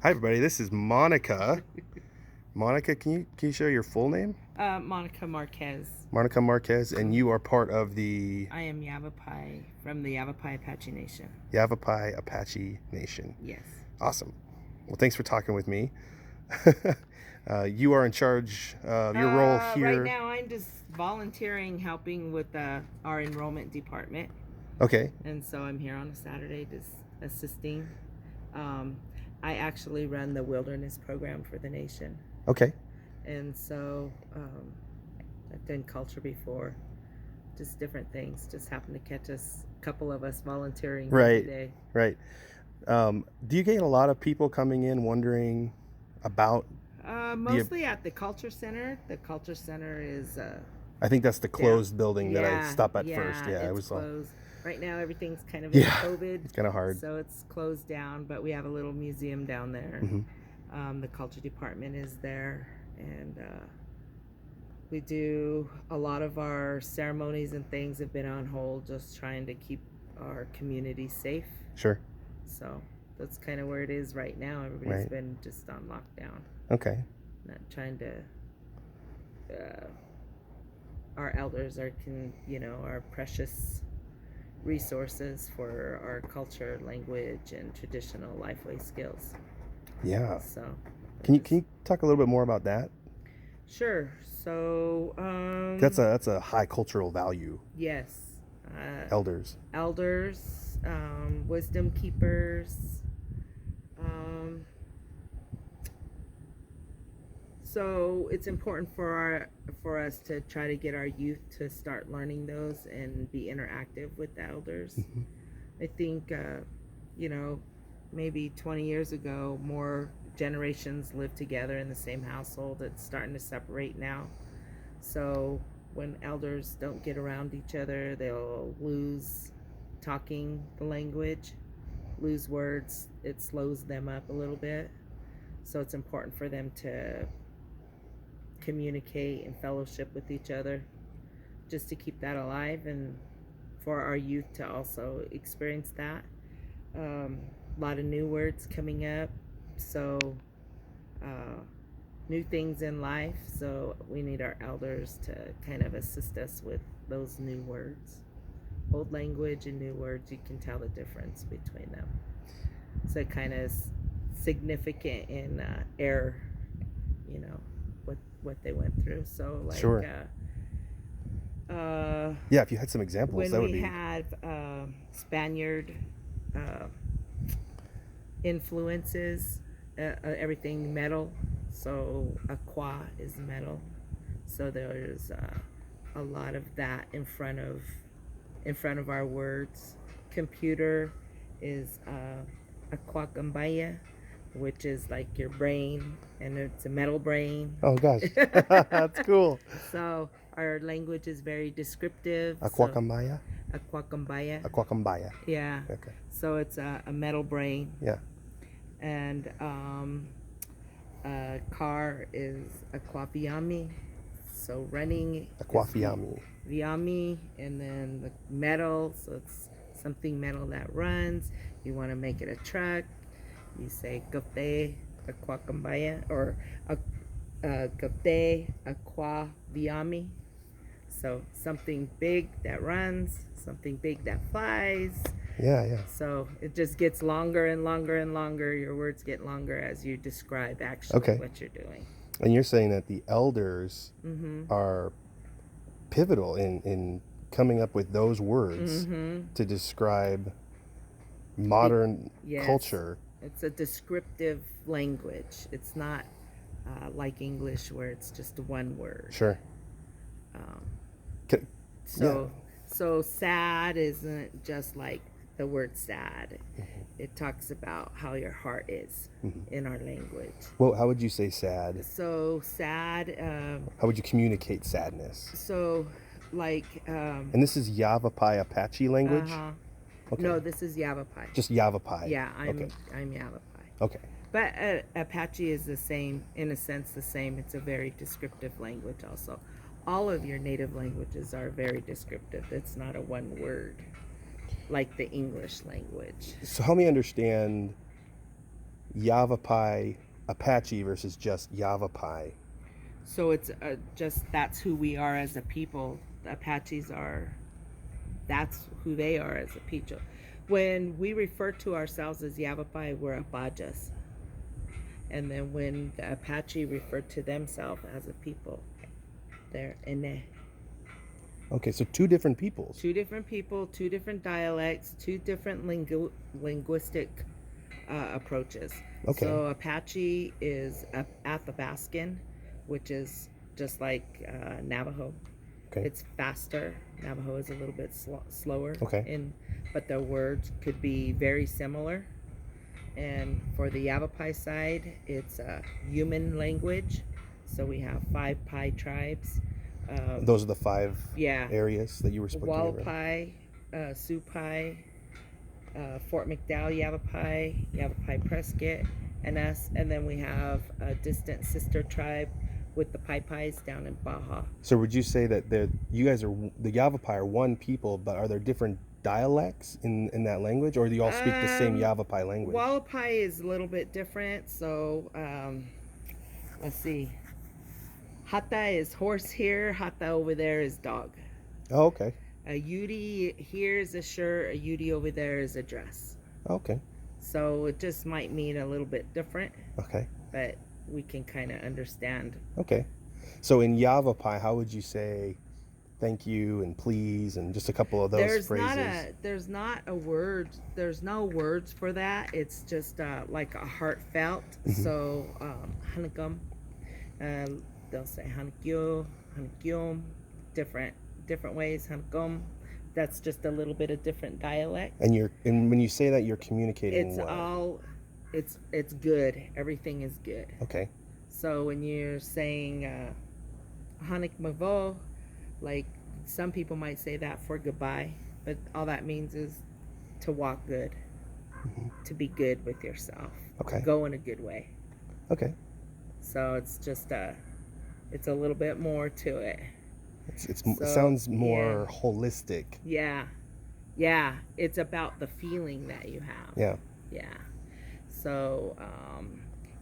Hi, everybody. This is Monica. Monica, can you share your full name? Monica Marquez. Monica Marquez, and you are part of the I am Yavapai from the Yavapai Apache Nation. Yavapai Apache Nation. Yes. Awesome. Well, thanks for talking with me. You are in charge of your role Right here. now, I'm just volunteering, helping with our enrollment department, Okay. and so I'm here on a Saturday just assisting. Um, I actually run the wilderness program for the nation, Okay. and so I've done culture before, just different things. Just happened to catch us, a couple of us volunteering Right. today. Right. Do you get a lot of people coming in wondering about the? Mostly at the culture center. The culture center is I think that's the down. closed building that I Yeah, stopped at first. yeah, Yeah, it it's was all. closed. Right now, everything's kind of in Yeah, COVID, it's kind of hard. so it's closed down. But we have a little museum down there. The culture department is there, and we do a lot of our ceremonies and things have been on hold, just trying to keep our community safe. Sure. So that's kind of where it is right now. Everybody's Right. been just on lockdown, Okay. not trying to. Our elders are our precious resources for our culture, language, and traditional lifeway skills. Yeah. So Can you talk a little bit more about that? Sure. So That's a high cultural value. yes, Elders. elders, wisdom keepers. Um, so it's important for us to try to get our youth to start learning those and be interactive with the elders. I think maybe 20 years ago, more generations lived together in the same household. It's starting to separate now. So when elders don't get around each other, they'll lose talking the language, lose words. It slows them up a little bit. So it's important for them to communicate and fellowship with each other just to keep that alive and for our youth to also experience that. A lot of new words coming up, so new things in life, so we need our elders to kind of assist us with those new words. Old language and new words, you can tell the difference between them. So it kind of significant in error, what they went through. So like Sure. Yeah, if you had some examples, when that would we be. had Spaniard influences, everything metal. So aqua is metal. So there's a lot of that in front of our words. Computer is aqua gambaya, which is like your brain, and it's a metal brain. Oh gosh, that's cool. So our language is very descriptive. Aquacambaya. Aquacambaya. Aquacambaya. Yeah. Okay. So it's a metal brain. Yeah. And car is aquaviami. So running. Aquafiami. Viami, and then the metal. So it's something metal that runs. You want to make it a truck. You say cafe aquacambaya or cafe aquaviami. So something big that runs, something big that flies. Yeah, yeah. So it just gets longer and longer and longer. Your words get longer as you describe actually what you're doing. And you're saying that the elders are pivotal in coming up with those words to describe modern culture. It's a descriptive language. It's not like English where it's just one word. Sure. So sad isn't just like the word sad. It talks about how your heart is in our language. Well, how would you say sad? So sad. How would you communicate sadness? So like. And this is Yavapai Apache language? Okay. No, this is Yavapai. Just Yavapai. Yeah, I'm Yavapai. Okay. But Apache is the same, in a sense, the same. It's a very descriptive language also. All of your native languages are very descriptive. It's not a one word like the English language. So help me understand Yavapai Apache versus just Yavapai. So it's just that's who we are as a people. The Apaches are, that's who they are as a people. When we refer to ourselves as Yavapai, we're Apaches. And then when the Apache refer to themselves as a people, they're Ene. Okay, so two different peoples. Two different people, two different dialects, two different linguistic approaches. Okay. So Apache is Athabascan, which is just like Navajo. Okay. It's faster. Navajo is a little bit slower. Okay. But the words could be very similar. And for the Yavapai side, it's a human language. So we have 5 Pai tribes. Those are the 5 areas that you were speaking about. Wallapai, Supai, Fort McDowell, Yavapai, Yavapai Prescott, and us. And then we have a distant sister tribe with the Pai Pais down in Baja. So would you say that you guys are, the Yavapai are one people, but are there different dialects in that language, or do you all speak the same Yavapai language? Wallapai is a little bit different. So let's see. Hata is horse here. Hata over there is dog. Oh, okay. A Udi here is a shirt. A Udi over there is a dress. Okay. So it just might mean a little bit different. Okay. But we can kind of understand. Okay. So in Yavapai, how would you say thank you and please and just a couple of those phrases? There's not a word. There's no words for that. It's just like a heartfelt. Mm-hmm. So Hanagum. They'll say Hanakyo, Hanakyom, different ways. Hanagum. That's just a little bit of different dialect. And when you say that, you're communicating it's what? It's good. Everything is good. Okay. So when you're saying Hanik Mavo, like some people might say that for goodbye, but all that means is to walk good, mm-hmm. to be good with yourself. Okay. Go in a good way. Okay. So it's just it's a little bit more to it. It sounds more holistic. Yeah. It's about the feeling that you have. Yeah. So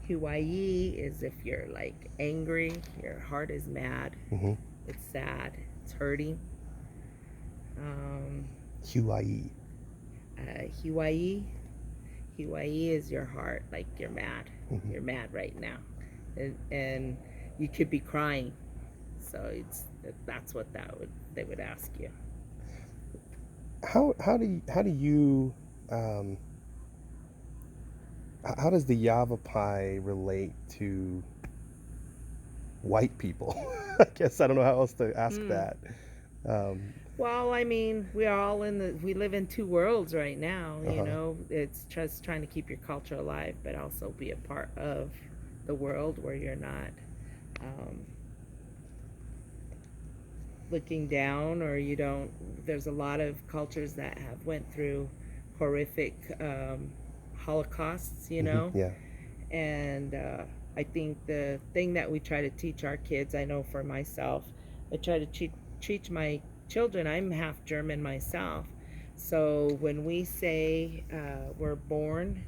Hawaii is if you're like angry, your heart is mad, mm-hmm. it's sad, it's hurting. Hawaii. Hawaii is your heart, like you're mad. Mm-hmm. You're mad right now, and you could be crying. So that's what they would ask you. How does the Yavapai relate to white people? I guess I don't know how else to ask that. Well, I mean, we live in 2 worlds right now. Uh-huh. You know, it's just trying to keep your culture alive, but also be a part of the world where you're not looking down, or you don't. There's a lot of cultures that have went through horrific holocausts, you know. Yeah. And I think the thing that we try to teach our kids, I know for myself, I try to teach my children. I'm half German myself, so when we say we're born,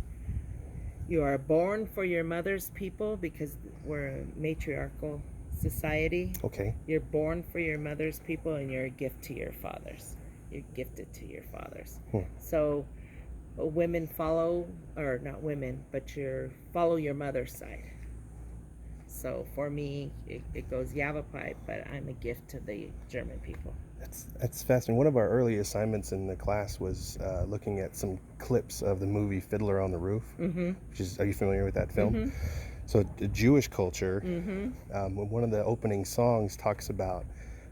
you are born for your mother's people, because we're a matriarchal society. Okay. You're born for your mother's people, and you're a gift to your fathers. You're gifted to your fathers. So women follow, or not women, but follow your mother's side. So for me, it goes Yavapai, but I'm a gift to the German people. That's fascinating. One of our early assignments in the class was looking at some clips of the movie Fiddler on the Roof. Mm-hmm. Are you familiar with that film? Mm-hmm. So the Jewish culture, mm-hmm. One of the opening songs talks about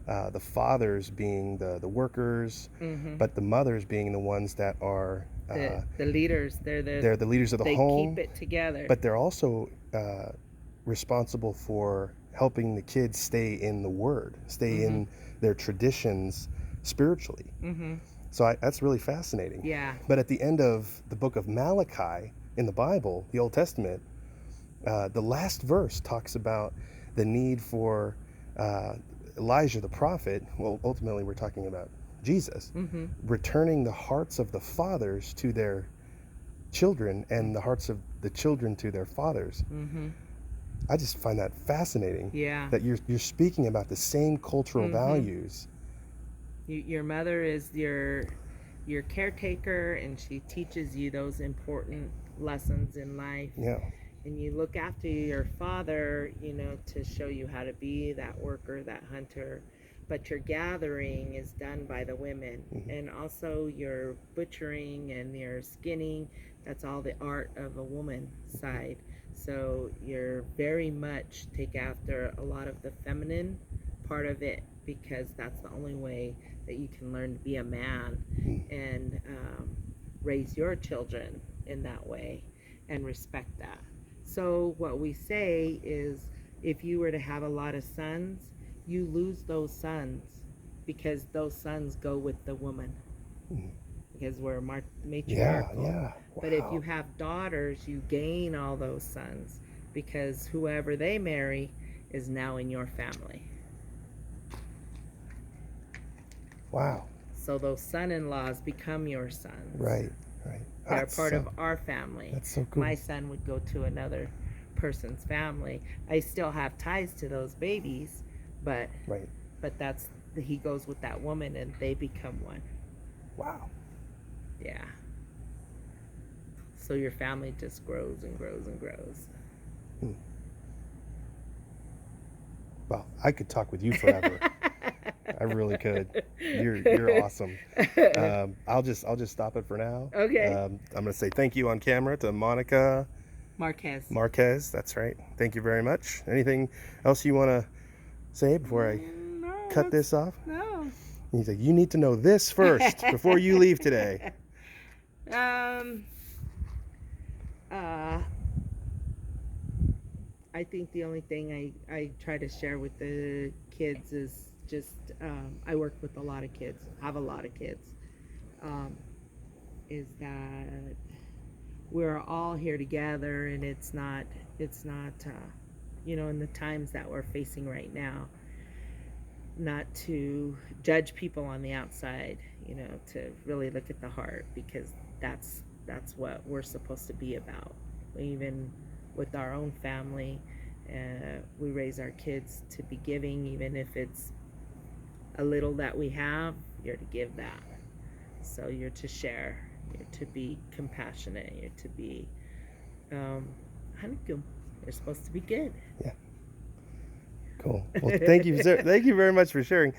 the fathers being the workers, mm-hmm. but the mothers being the ones that are the leaders. They're the leaders of the home. They keep it together. But they're also responsible for helping the kids stay in the Word, stay mm-hmm. in their traditions spiritually. Mm-hmm. So that's really fascinating. Yeah. But at the end of the book of Malachi in the Bible, the Old Testament, the last verse talks about the need for Elijah the prophet. Well, ultimately we're talking about Jesus, mm-hmm. returning the hearts of the fathers to their children and the hearts of the children to their fathers. I just find that fascinating. Yeah. That you're speaking about the same cultural values. Your mother is your caretaker, and she teaches you those important lessons in life. Yeah. And you look after your father, you know, to show you how to be that worker, that hunter. But your gathering is done by the women. And also your butchering and your skinning, that's all the art of a woman side. So you're very much take after a lot of the feminine part of it, because that's the only way that you can learn to be a man and raise your children in that way and respect that. So what we say is, if you were to have a lot of sons, you lose those sons because those sons go with the woman, because we're matriarchal. Wow. But if you have daughters, you gain all those sons, because whoever they marry is now in your family. Wow. So those son-in-laws become your sons. Right. They're part of our family. That's so cool. My son would go to another person's family. I still have ties to those babies, but he goes with that woman and they become one. Wow. Yeah. So your family just grows and grows and grows. Well, I could talk with you forever. I really could. You're awesome. I'll just stop it for now. Okay. I'm gonna say thank you on camera to Monica Marquez. That's right. Thank you very much. Anything else you want to say before I cut this off? No. He's like, you need to know this first before you leave today. I think the only thing I try to share with the kids is just, I work with a lot of kids, have a lot of kids, is that we're all here together, and it's not you know, in the times that we're facing right now, not to judge people on the outside, you know, to really look at the heart, because that's what we're supposed to be about. Even with our own family, we raise our kids to be giving, even if it's a little that we have, you're to give that. So you're to share, you're to be compassionate, you're to be hanikum. You're supposed to be good. Yeah. Cool. Well, thank you, sir. Thank you very much for sharing.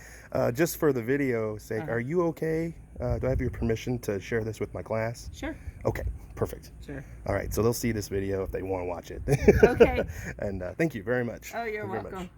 Just for the video's sake, are you okay? Do I have your permission to share this with my class? Sure. Okay. Perfect. Sure. All right. So they'll see this video if they want to watch it. Okay. And thank you very much. Oh, you're welcome.